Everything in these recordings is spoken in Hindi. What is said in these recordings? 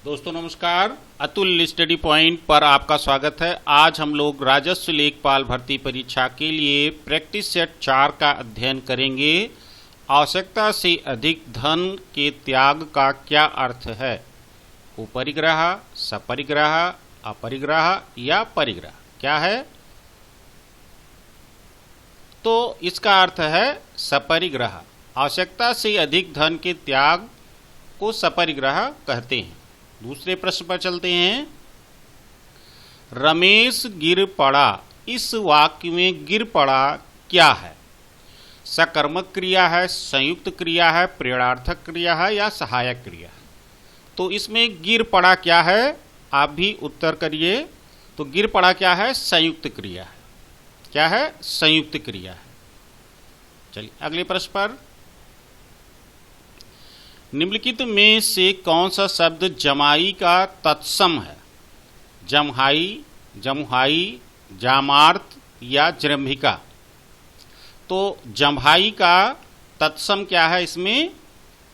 दोस्तों नमस्कार, अतुल स्टडी पॉइंट पर आपका स्वागत है। आज हम लोग राजस्व लेखपाल भर्ती परीक्षा के लिए प्रैक्टिस सेट 4 का अध्ययन करेंगे। आवश्यकता से अधिक धन के त्याग का क्या अर्थ है? उपरिग्रह, सपरिग्रह, अपरिग्रह या परिग्रह क्या है? तो इसका अर्थ है सपरिग्रह। आवश्यकता से अधिक धन के त्याग को सपरिग्रह कहते हैं। दूसरे प्रश्न पर चलते हैं। रमेश गिर पड़ा, इस वाक्य में गिर पड़ा क्या है? सकर्मक क्रिया है, संयुक्त क्रिया है, प्रेरणार्थक क्रिया है या सहायक क्रिया है? तो इसमें गिर पड़ा क्या है? आप भी उत्तर करिए। तो गिर पड़ा क्या है? संयुक्त क्रिया है। क्या है? संयुक्त क्रिया है। चलिए अगले प्रश्न पर। निम्नलिखित में से कौन सा शब्द जमाई का तत्सम है? जमहाई, जमुहाई, जामार्त या जृंभिका? तो जमहाई का तत्सम क्या है? इसमें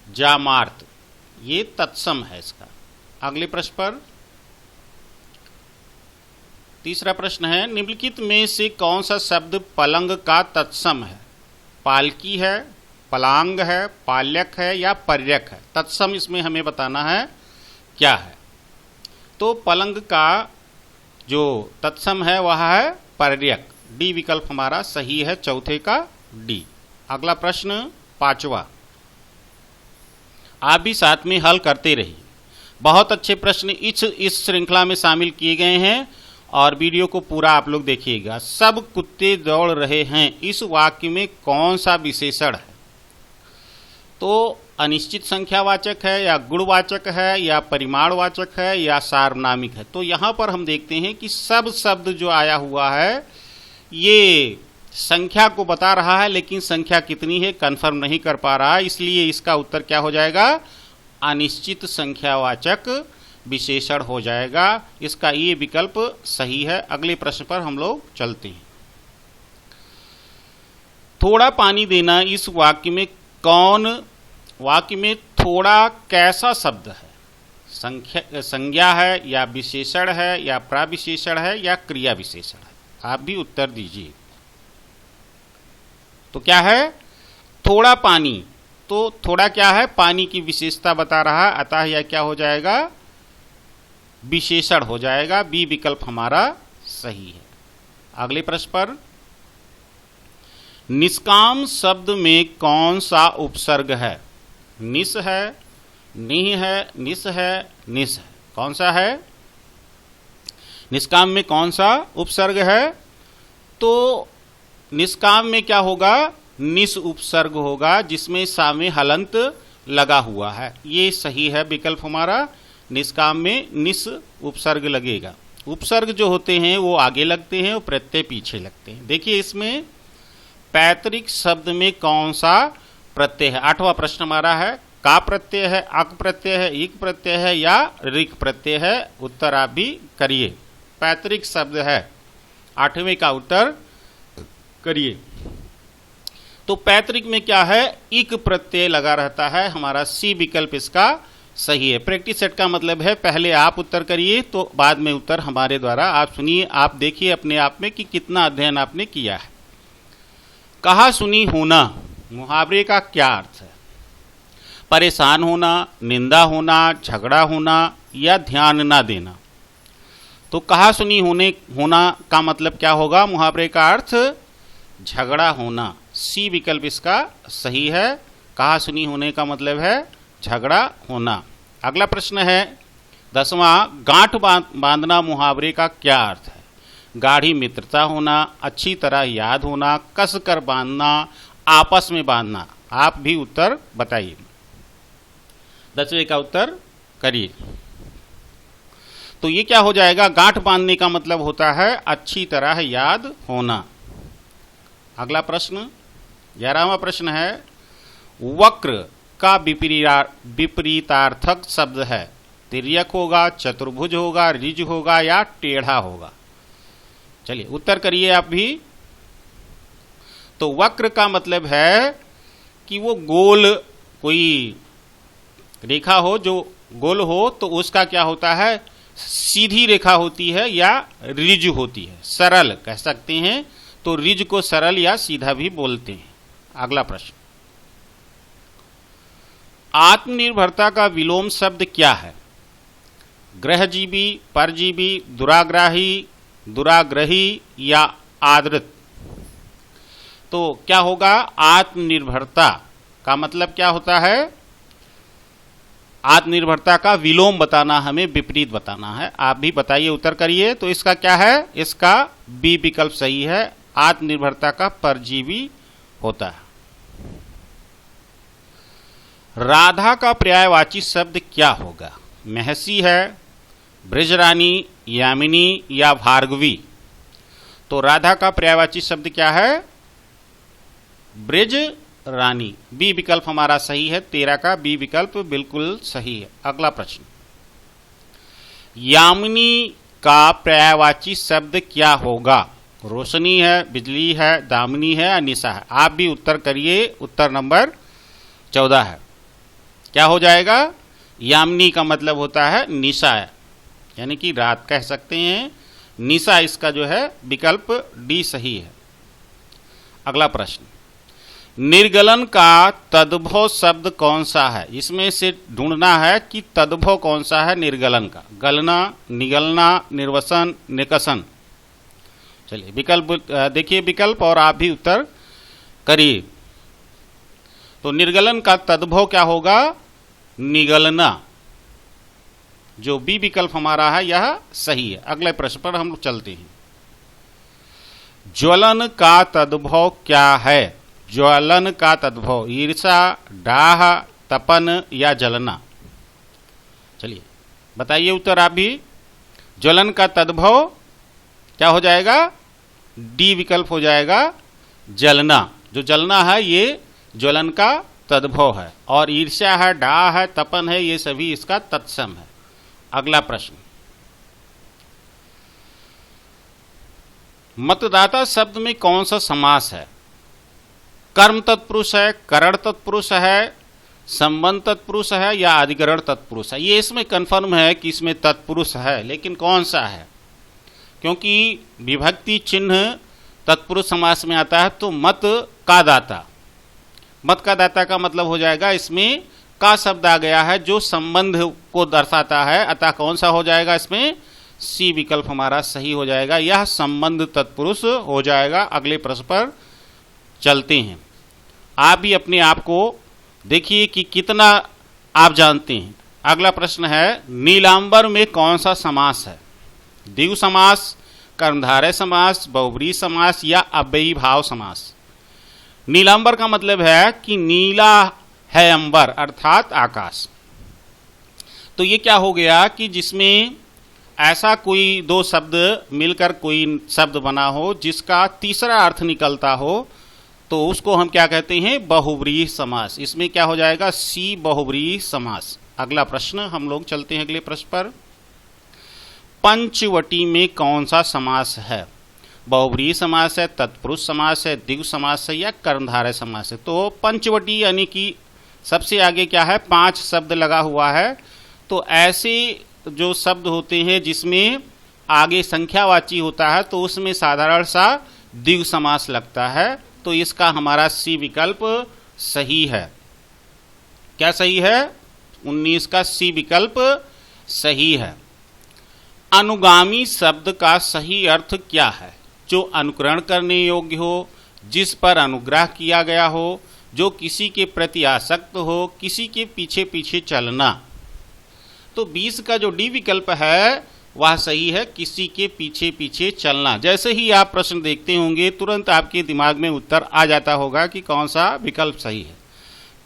जामार्त, ये तत्सम है इसका। अगले प्रश्न पर। तीसरा प्रश्न है, निम्नलिखित में से कौन सा शब्द पलंग का तत्सम है? पालकी है, पलांग है, पाल्यक है या पर्यक है? तत्सम इसमें हमें बताना है क्या है। तो पलंग का जो तत्सम है वह है पर्यक। डी विकल्प हमारा सही है, चौथे का डी। अगला प्रश्न पांचवा, आप भी साथ में हल करते रहिए। बहुत अच्छे प्रश्न इस श्रृंखला में शामिल किए गए हैं और वीडियो को पूरा आप लोग देखिएगा। सब कुत्ते दौड़ रहे हैं, इस वाक्य में कौन सा विशेषण है? तो अनिश्चित संख्यावाचक है या गुणवाचक है या परिमाणवाचक है या सार्वनामिक है? तो यहां पर हम देखते हैं कि सब शब्द जो आया हुआ है ये संख्या को बता रहा है, लेकिन संख्या कितनी है कंफर्म नहीं कर पा रहा है, इसलिए इसका उत्तर क्या हो जाएगा? अनिश्चित संख्यावाचक विशेषण हो जाएगा। इसका ये विकल्प सही है। अगले प्रश्न पर हम लोग चलते हैं। थोड़ा पानी देना, इस वाक्य में थोड़ा कैसा शब्द है? संज्ञा है या विशेषण है या प्रविशेषण है या क्रिया विशेषण है? आप भी उत्तर दीजिए। तो क्या है? थोड़ा पानी। तो थोड़ा क्या है? पानी की विशेषता बता रहा है, अतः यह क्या हो जाएगा? विशेषण हो जाएगा। बी विकल्प हमारा सही है। अगले प्रश्न पर। निष्काम शब्द में कौन सा उपसर्ग है? निस है, निह है, निस है, निस है? कौन सा है? निष्काम में कौन सा उपसर्ग है? तो निष्काम में क्या होगा? निस उपसर्ग होगा, जिसमें सा में हलंत लगा हुआ है। ये सही है विकल्प हमारा। निष्काम में निस उपसर्ग लगेगा। उपसर्ग जो होते हैं वो आगे लगते हैं और प्रत्यय पीछे लगते हैं। देखिए इसमें पैतृक शब्द में कौन सा प्रत्यय है? 8वां प्रश्न हमारा है। का प्रत्यय है, अक प्रत्यय है, इक प्रत्यय है या ऋक प्रत्यय है? उत्तर आप भी करिए। पैतृक शब्द है, 8वें का उत्तर करिए। तो पैतृक में क्या है? इक प्रत्यय लगा रहता है। हमारा सी विकल्प इसका सही है। प्रैक्टिस सेट का मतलब है पहले आप उत्तर करिए तो बाद में उत्तर हमारे द्वारा। आप सुनिए, आप देखिए अपने आप में कि कितना अध्ययन आपने किया है। कहा सुनी होना, मुहावरे का क्या अर्थ है? परेशान होना, निंदा होना, झगड़ा होना या ध्यान ना देना? तो कहा सुनी होना का मतलब क्या होगा? मुहावरे का अर्थ झगड़ा होना। सी विकल्प इसका सही है। कहा सुनी होने का मतलब है झगड़ा होना। अगला प्रश्न है 10वां, गांठ बांधना मुहावरे का क्या अर्थ है? गाढ़ी मित्रता होना, अच्छी तरह याद होना, कसकर बांधना, आपस में बांधना? आप भी उत्तर बताइए। 10वें का उत्तर करिए। तो ये क्या हो जाएगा? गांठ बांधने का मतलब होता है अच्छी तरह याद होना। अगला प्रश्न 11वां प्रश्न है, वक्र का विपरीतार्थक शब्द है? तिर्यक होगा, चतुर्भुज होगा, ऋज होगा या टेढ़ा होगा? चलिए उत्तर करिए आप भी। तो वक्र का मतलब है कि वो गोल कोई रेखा हो जो गोल हो तो उसका क्या होता है, सीधी रेखा होती है या रिज होती है, सरल कह सकते हैं। तो रिज को सरल या सीधा भी बोलते हैं। अगला प्रश्न, आत्मनिर्भरता का विलोम शब्द क्या है? ग्रहजीवी, परजीवी, दुराग्राही, दुराग्रही या आदृत? तो क्या होगा, आत्मनिर्भरता का मतलब क्या होता है? आत्मनिर्भरता का विलोम बताना, हमें विपरीत बताना है। आप भी बताइए, उत्तर करिए। तो इसका क्या है, इसका बी विकल्प सही है, आत्मनिर्भरता का परजीवी होता है। राधा का पर्यायवाची शब्द क्या होगा? महसी है, ब्रजरानी, यामिनी या भार्गवी? तो राधा का पर्यायवाची शब्द क्या है? ब्रज रानी। बी विकल्प हमारा सही है, 13 का बी विकल्प बिल्कुल सही है। अगला प्रश्न, यामिनी का पर्यायवाची शब्द क्या होगा? रोशनी है, बिजली है, दामिनी है या निशा है? आप भी उत्तर करिए। उत्तर नंबर 14 है। क्या हो जाएगा? यामिनी का मतलब होता है निशा है, यानी कि रात कह सकते हैं। निशा इसका जो है विकल्प डी सही है। अगला प्रश्न, निर्गलन का तद्भव शब्द कौन सा है? इसमें से ढूंढना है कि तद्भव कौन सा है निर्गलन का। गलना, निगलना, निर्वसन, निकसन? चलिए विकल्प देखिए विकल्प और आप भी उत्तर करिए। तो निर्गलन का तद्भव क्या होगा? निगलना। जो बी विकल्प हमारा है यह सही है। अगले प्रश्न पर हम चलते हैं। ज्वलन का तद्भव क्या है? ज्वलन का तद्भव ईर्षा, डाह, तपन या जलना? चलिए बताइए उत्तर आप भी। ज्वलन का तद्भव क्या हो जाएगा? डी विकल्प हो जाएगा, जलना। जो जलना है ये ज्वलन का तद्भव है, और ईर्ष्या है, डाह है, तपन है, ये सभी इसका तत्सम है। अगला प्रश्न, मतदाता शब्द में कौन सा समास है? कर्म तत्पुरुष है, करण तत्पुरुष है, संबंध तत्पुरुष है या अधिकरण तत्पुरुष है? ये इसमें कंफर्म है कि इसमें तत्पुरुष है, लेकिन कौन सा है? क्योंकि विभक्ति चिन्ह तत्पुरुष समास में आता है। तो मत का दाता, मत का दाता का मतलब हो जाएगा, इसमें का शब्द आ गया है जो संबंध को दर्शाता है, अतः कौन सा हो जाएगा इसमें? सी विकल्प हमारा सही हो जाएगा, यह संबंध तत्पुरुष हो जाएगा। अगले प्रश्न पर चलते हैं। आप भी अपने आप को देखिए कि कितना आप जानते हैं। अगला प्रश्न है, नीलांबर में कौन सा समास है? द्विगु समास, कर्मधारय समास, बहुब्रीहि समास या अव्ययी भाव समास? नीलांबर का मतलब है कि नीला है अंबर, अर्थात आकाश। तो ये क्या हो गया कि जिसमें ऐसा कोई दो शब्द मिलकर कोई शब्द बना हो जिसका तीसरा अर्थ निकलता हो, तो उसको हम क्या कहते हैं? बहुब्रीहि समास। इसमें क्या हो जाएगा? सी बहुब्रीहि समास। अगला प्रश्न हम लोग चलते हैं अगले प्रश्न पर। पंचवटी में कौन सा समास है? बहुब्रीहि समास है, तत्पुरुष समास है, द्विगु समास है या कर्मधारय समास है? तो पंचवटी यानी कि सबसे आगे क्या है? 5 शब्द लगा हुआ है। तो ऐसे जो शब्द होते हैं जिसमें आगे संख्यावाची होता है, तो उसमें साधारण सा द्विगु समास लगता है। तो इसका हमारा सी विकल्प सही है। क्या सही है? 19 का सी विकल्प सही है। अनुगामी शब्द का सही अर्थ क्या है? जो अनुकरण करने योग्य हो, जिस पर अनुग्रह किया गया हो, जो किसी के प्रति आसक्त हो, किसी के पीछे पीछे चलना। तो 20 का जो डी विकल्प है वह सही है, किसी के पीछे पीछे चलना। जैसे ही आप प्रश्न देखते होंगे तुरंत आपके दिमाग में उत्तर आ जाता होगा कि कौन सा विकल्प सही है।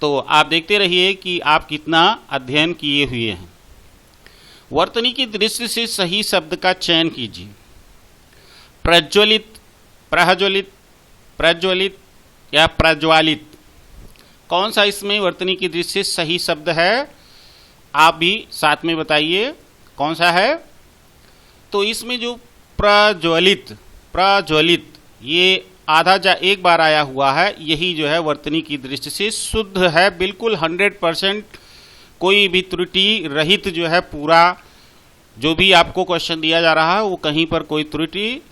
तो आप देखते रहिए कि आप कितना अध्ययन किए हुए हैं। वर्तनी की दृष्टि से सही शब्द का चयन कीजिए। प्रज्वलित, प्रज्वलित, प्रज्वलित या प्रज्वालित? कौन सा इसमें वर्तनी की दृष्टि से सही शब्द है? आप भी साथ में बताइए कौन सा है। तो इसमें जो प्रज्वलित, प्रज्वलित ये आधा जा एक बार आया हुआ है, यही जो है वर्तनी की दृष्टि से शुद्ध है, बिल्कुल 100% कोई भी त्रुटि रहित जो है पूरा जो भी आपको क्वेश्चन दिया जा रहा है वो कहीं पर कोई त्रुटि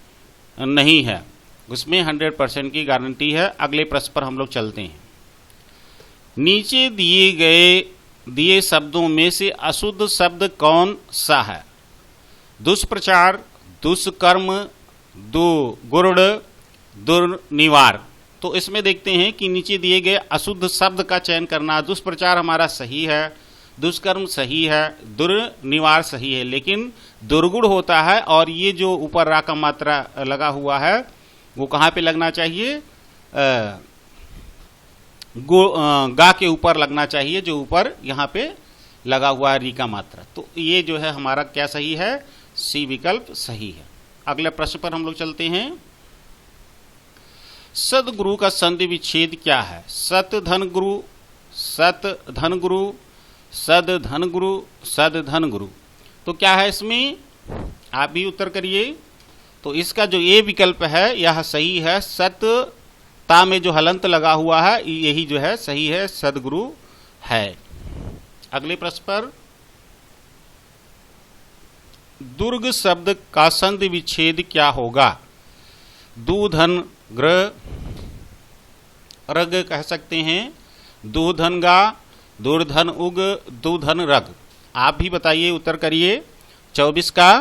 नहीं है, उसमें 100% की गारंटी है। अगले प्रश्न पर हम लोग चलते हैं। नीचे दिए शब्दों में से अशुद्ध शब्द कौन सा है? दुष्प्रचार, दुष्कर्म, दुर्गुण, दुर्निवार। तो इसमें देखते हैं कि नीचे दिए गए अशुद्ध शब्द का चयन करना। दुष्प्रचार हमारा सही है, दुष्कर्म सही है, दुर्निवार सही है, लेकिन दुर्गुण होता है और ये जो ऊपर रा का मात्रा लगा हुआ है वो कहाँ पे लगना चाहिए? गा के ऊपर लगना चाहिए, जो ऊपर यहाँ पे लगा हुआ है री का मात्रा। तो ये जो है हमारा क्या सही है? सी विकल्प सही है। अगले प्रश्न पर हम लोग चलते हैं। सदगुरु का संधि विच्छेद क्या है? सत धन गुरु, सत धन गुरु, सद धन गुरु, सद धन गुरु। तो क्या है इसमें? आप भी उत्तर करिए। तो इसका जो ये विकल्प है यह सही है। सत ता में जो हलंत लगा हुआ है यही जो है सही है, सदगुरु है। अगले प्रश्न पर, दुर्ग शब्द का संधि विच्छेद क्या होगा? दूधन ग्र, रग कह सकते हैं, दूधन गा, दूरधन उग, दूधन रग। आप भी बताइए, उत्तर करिए। 24 का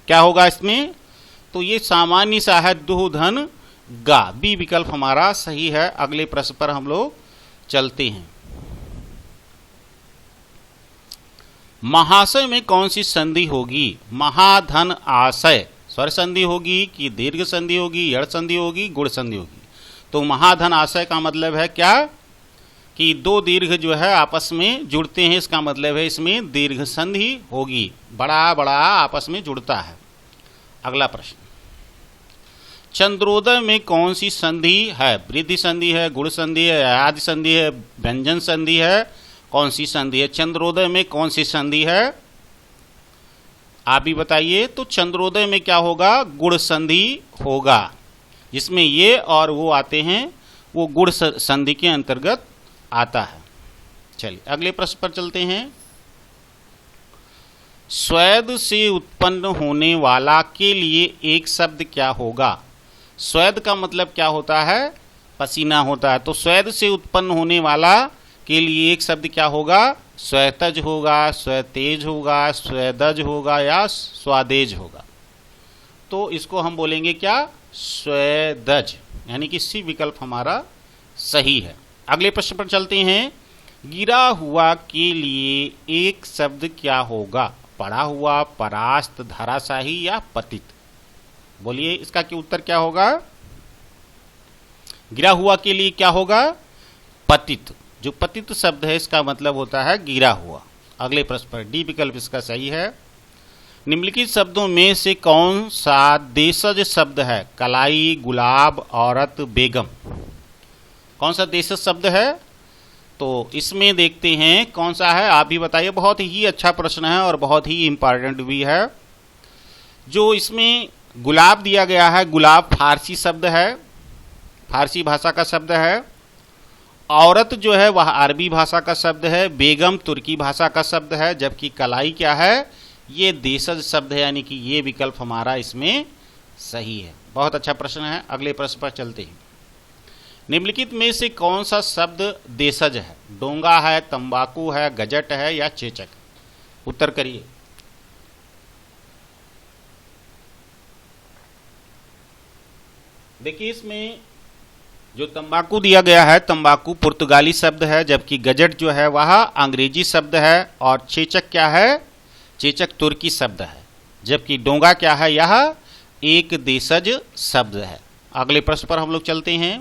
क्या होगा इसमें? तो ये सामान्य सा है, दूधन गा। बी विकल्प हमारा सही है। अगले प्रश्न पर हम लोग चलते हैं। महाशय में कौन सी संधि होगी? महाधन आशय स्वर संधि होगी कि दीर्घ संधि होगी, यड़ संधि होगी, गुण संधि होगी? तो महाधन आशय का मतलब है क्या? कि दो दीर्घ जो है आपस में जुड़ते हैं, इसका मतलब है इसमें दीर्घ संधि होगी, बड़ा बड़ा आपस में जुड़ता है। अगला प्रश्न, चंद्रोदय में कौन सी संधि है? वृद्धि संधि है, गुण संधि है, आदि संधि है, व्यंजन संधि है? कौन सी संधि है? चंद्रोदय में कौन सी संधि है? आप भी बताइए। तो चंद्रोदय में क्या होगा? गुण संधि होगा, जिसमें ये और वो आते हैं, वो गुण संधि के अंतर्गत आता है। चलिए अगले प्रश्न पर चलते हैं। स्वेद से उत्पन्न होने वाला के लिए एक शब्द क्या होगा? स्वेद का मतलब क्या होता है? पसीना होता है। तो स्वेद से उत्पन्न होने वाला के लिए एक शब्द क्या होगा? स्वेतज होगा, स्वेतेज होगा, स्वेदज होगा या स्वादेज होगा। तो इसको हम बोलेंगे क्या? स्वेदज, यानी कि सी विकल्प हमारा सही है। अगले प्रश्न पर चलते हैं। गिरा हुआ के लिए एक शब्द क्या होगा? पड़ा हुआ, परास्त, धराशाही या पतित? बोलिए इसका क्या उत्तर क्या होगा? गिरा हुआ के लिए क्या होगा? पतित। जो पतित शब्द है इसका मतलब होता है गिरा हुआ। अगले प्रश्न पर डी विकल्प इसका सही है। निम्नलिखित शब्दों में से कौन सा देशज शब्द है? कलाई, गुलाब, औरत, बेगम। कौन सा देशज शब्द है? तो इसमें देखते हैं कौन सा है, आप भी बताइए। बहुत ही अच्छा प्रश्न है और बहुत ही इंपॉर्टेंट भी है। जो इसमें गुलाब दिया गया है, गुलाब फारसी शब्द है, फारसी भाषा का शब्द है। औरत जो है वह अरबी भाषा का शब्द है। बेगम तुर्की भाषा का शब्द है। जबकि कलाई क्या है? ये देशज शब्द है, यानी कि ये विकल्प हमारा इसमें सही है। बहुत अच्छा प्रश्न है। अगले प्रश्न पर चलते हैं। निम्नलिखित में से कौन सा शब्द देशज है? डोंगा है, तंबाकू है, गजट है या चेचक? उत्तर करिए। देखिए इसमें जो तंबाकू दिया गया है, तंबाकू पुर्तगाली शब्द है, जबकि गजट जो है वह अंग्रेजी शब्द है। और चेचक क्या है? चेचक तुर्की शब्द है। जबकि डोंगा क्या है? यह एक देशज शब्द है। अगले प्रश्न पर हम लोग चलते हैं।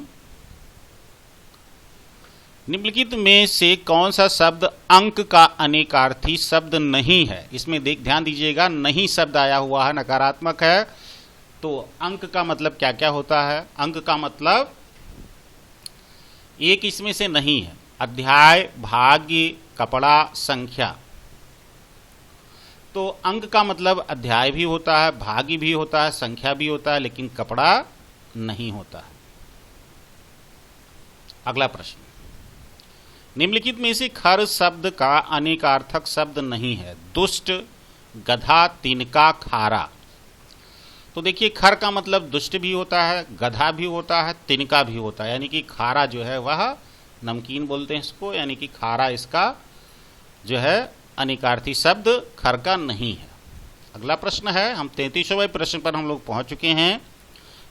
निम्नलिखित में से कौन सा शब्द अंक का अनेकार्थी शब्द नहीं है? इसमें ध्यान दीजिएगा, नहीं शब्द आया हुआ है, नकारात्मक है। तो अंक का मतलब क्या क्या होता है? अंक का मतलब एक इसमें से नहीं है। अध्याय, भाग्य, कपड़ा, संख्या। तो अंक का मतलब अध्याय भी होता है, भाग्य भी होता है, संख्या भी होता है, लेकिन कपड़ा नहीं होता है। अगला प्रश्न, निम्नलिखित में से खर शब्द का अनेकार्थक शब्द नहीं है। दुष्ट, गधा, तिनका, खारा। तो देखिए खर का मतलब दुष्ट भी होता है, गधा भी होता है, तिनका भी होता है, यानी कि खारा जो है वह नमकीन बोलते हैं इसको, यानी कि खारा इसका जो है अनेकार्थी शब्द खर का नहीं है। अगला प्रश्न है, हम 33वें प्रश्न पर हम लोग पहुंच चुके हैं।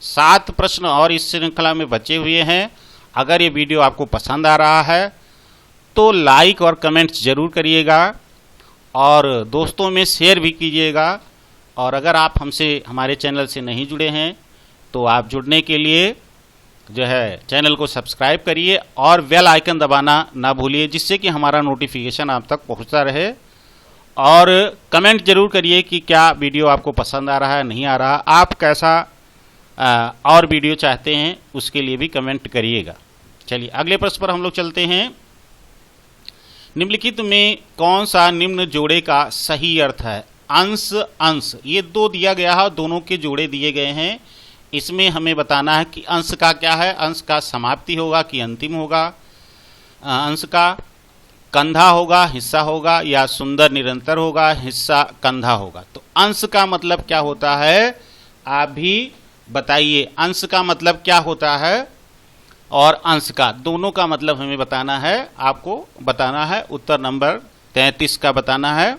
7 प्रश्न और इस श्रृंखला में बचे हुए हैं। अगर ये वीडियो आपको पसंद आ रहा है तो लाइक और कमेंट्स जरूर करिएगा और दोस्तों में शेयर भी कीजिएगा। और अगर आप हमसे हमारे चैनल से नहीं जुड़े हैं तो आप जुड़ने के लिए जो है चैनल को सब्सक्राइब करिए और बेल आइकन दबाना ना भूलिए, जिससे कि हमारा नोटिफिकेशन आप तक पहुंचता रहे। और कमेंट जरूर करिए कि क्या वीडियो आपको पसंद आ रहा है, नहीं आ रहा, आप कैसा और वीडियो चाहते हैं उसके लिए भी कमेंट करिएगा। चलिए अगले प्रश्न पर हम लोग चलते हैं। निम्नलिखित में कौन सा निम्न जोड़े का सही अर्थ है? अंश, अंश, ये 2 दिया गया है, दोनों के जोड़े दिए गए हैं। इसमें हमें बताना है कि अंश का क्या है, अंश का समाप्ति होगा कि अंतिम होगा, अंश का कंधा होगा, हिस्सा होगा, या सुंदर निरंतर होगा, हिस्सा कंधा होगा। तो अंश का मतलब क्या होता है आप भी बताइए, अंश का मतलब क्या होता है और अंश का, दोनों का मतलब हमें बताना है, आपको बताना है। उत्तर नंबर 33 का बताना है।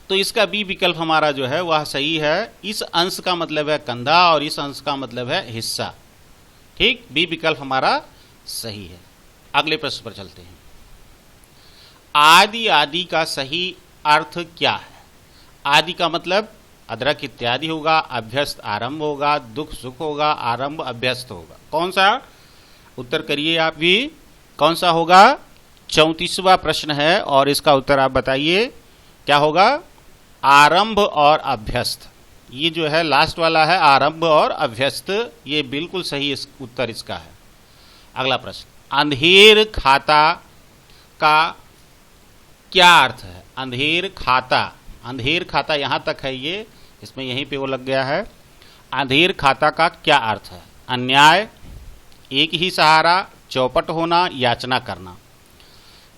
तो इसका बी विकल्प हमारा जो है वह सही है। इस अंश का मतलब है कंधा और इस अंश का मतलब है हिस्सा। ठीक, बी विकल्प हमारा सही है। अगले प्रश्न पर चलते हैं। आदि, आदि का सही अर्थ क्या है? आदि का मतलब अदरक इत्यादि होगा, अभ्यस्त आरंभ होगा, दुख सुख होगा, आरंभ अभ्यस्त होगा। कौन सा? उत्तर करिए आप भी, कौन सा होगा? 34वां प्रश्न है और इसका उत्तर आप बताइए क्या होगा? आरंभ और अभ्यस्त। ये जो है लास्ट वाला है आरंभ और अभ्यस्त, ये बिल्कुल सही उत्तर इसका है। अगला प्रश्न, अंधेर खाता का क्या अर्थ है? अंधेर खाता, अंधेर खाता यहां तक है, ये इसमें यहीं पे वो लग गया है। अंधेर खाता का क्या अर्थ है? अन्याय, एक ही सहारा, चौपट होना, याचना करना।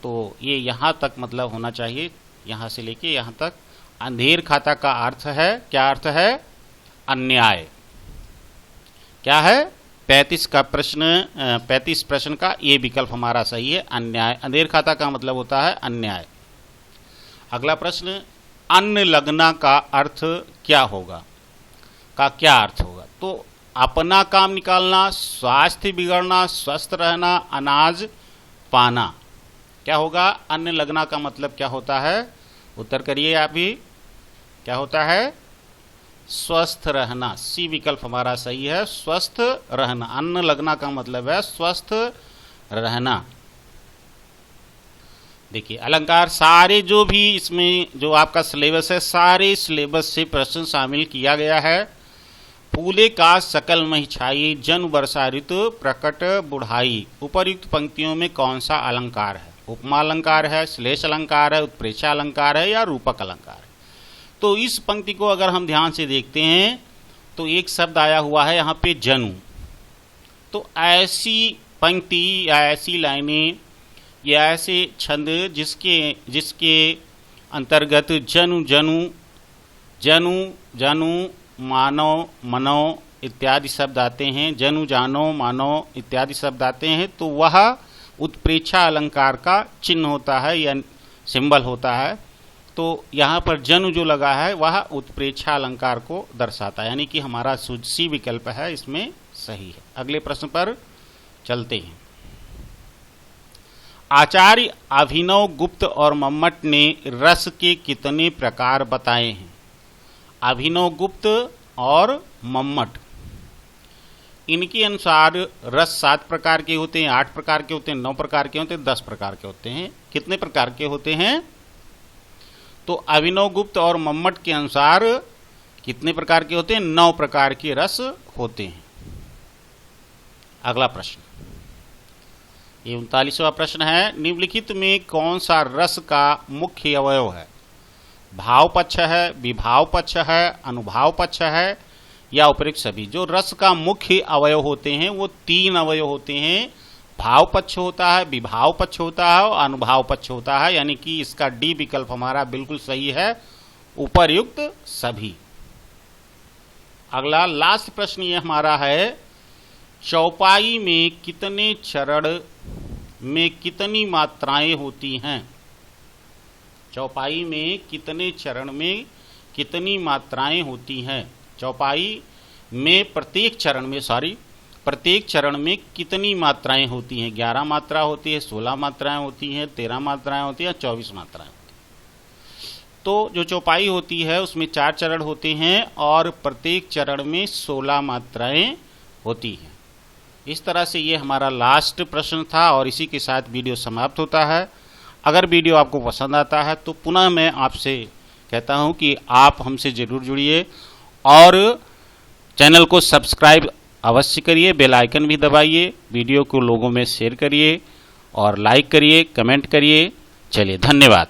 तो ये यहां तक मतलब होना चाहिए, यहां से लेके यहां तक। अंधेर खाता का अर्थ है, क्या अर्थ है? अन्याय। क्या है? 35 का प्रश्न, 35 प्रश्न का ये विकल्प हमारा सही है, अन्याय। अंधेर खाता का मतलब होता है अन्याय। अगला प्रश्न, अन्न लगना का अर्थ क्या होगा? का क्या अर्थ होगा? तो अपना काम निकालना, स्वास्थ्य बिगड़ना, स्वस्थ रहना, अनाज पाना। क्या होगा? अन्न लगना का मतलब क्या होता है? उत्तर करिए आप भी, क्या होता है? स्वस्थ रहना। सी विकल्प हमारा सही है, स्वस्थ रहना। अन्न लगना का मतलब है स्वस्थ रहना। देखिए अलंकार, सारे जो भी इसमें जो आपका सिलेबस है, सारे सिलेबस से प्रश्न शामिल किया गया है। फूले का सकल मही छाई, जन वर्षा ऋतु प्रकट बुढ़ाई। उपर्युक्त पंक्तियों में कौन सा अलंकार है? उपमा अलंकार है, श्लेष अलंकार है, उत्प्रेक्षा अलंकार है, या रूपक अलंकार है? तो इस पंक्ति को अगर हम ध्यान से देखते हैं तो एक शब्द आया हुआ है यहाँ पे जनु। तो ऐसी पंक्ति या ऐसी लाइनें या ऐसे छंद जिसके अंतर्गत जनु जनु, जनु जनु, मानो मनो इत्यादि शब्द आते हैं, जनु जानो मानो इत्यादि शब्द आते हैं, तो वह उत्प्रेक्षा अलंकार का चिन्ह होता है या सिंबल होता है। तो यहाँ पर जनु जो लगा है वह उत्प्रेक्षा अलंकार को दर्शाता है, यानी कि हमारा सी विकल्प है इसमें सही है। अगले प्रश्न पर चलते हैं। आचार्य अभिनव गुप्त और मम्मट ने रस के कितने प्रकार बताए हैं? अभिनव गुप्त और मम्मट, इनके अनुसार रस 7 प्रकार के होते हैं, 8 प्रकार के होते हैं, 9 प्रकार के होते हैं, 10 प्रकार के होते हैं। कितने प्रकार के होते हैं? तो अभिनव गुप्त और मम्मट के अनुसार कितने प्रकार के होते हैं? 9 प्रकार के रस होते हैं। अगला प्रश्न, ये 39वां प्रश्न है। निम्नलिखित में कौन सा रस का मुख्य अवयव है? भाव पक्ष है, विभाव पक्ष है, अनुभाव पक्ष है, या उपरोक्त सभी? जो रस का मुख्य अवयव होते हैं वो 3 अवयव होते हैं, भाव पक्ष होता है, विभाव पक्ष होता है और अनुभाव पक्ष होता है, यानी कि इसका डी विकल्प हमारा बिल्कुल सही है, उपर्युक्त सभी। अगला लास्ट प्रश्न ये हमारा है, चौपाई में कितने चरण में कितनी मात्राएं होती हैं? चौपाई में कितने चरण में कितनी मात्राएं होती हैं? चौपाई में प्रत्येक चरण में कितनी मात्राएं होती हैं? 11 मात्रा होती है, 16 मात्राएं होती हैं, 13 मात्राएं होती हैं, 24 मात्राएं होती हैं। तो जो चौपाई होती है उसमें 4 चरण होते हैं और प्रत्येक चरण में 16 मात्राएं होती हैं। इस तरह से ये हमारा लास्ट प्रश्न था और इसी के साथ वीडियो समाप्त होता है। अगर वीडियो आपको पसंद आता है तो पुनः मैं आपसे कहता हूं कि आप हमसे जरूर जुड़िए और चैनल को सब्सक्राइब अवश्य करिए, बेल आइकन भी दबाइए, वीडियो को लोगों में शेयर करिए और लाइक करिए, कमेंट करिए। चलिए, धन्यवाद।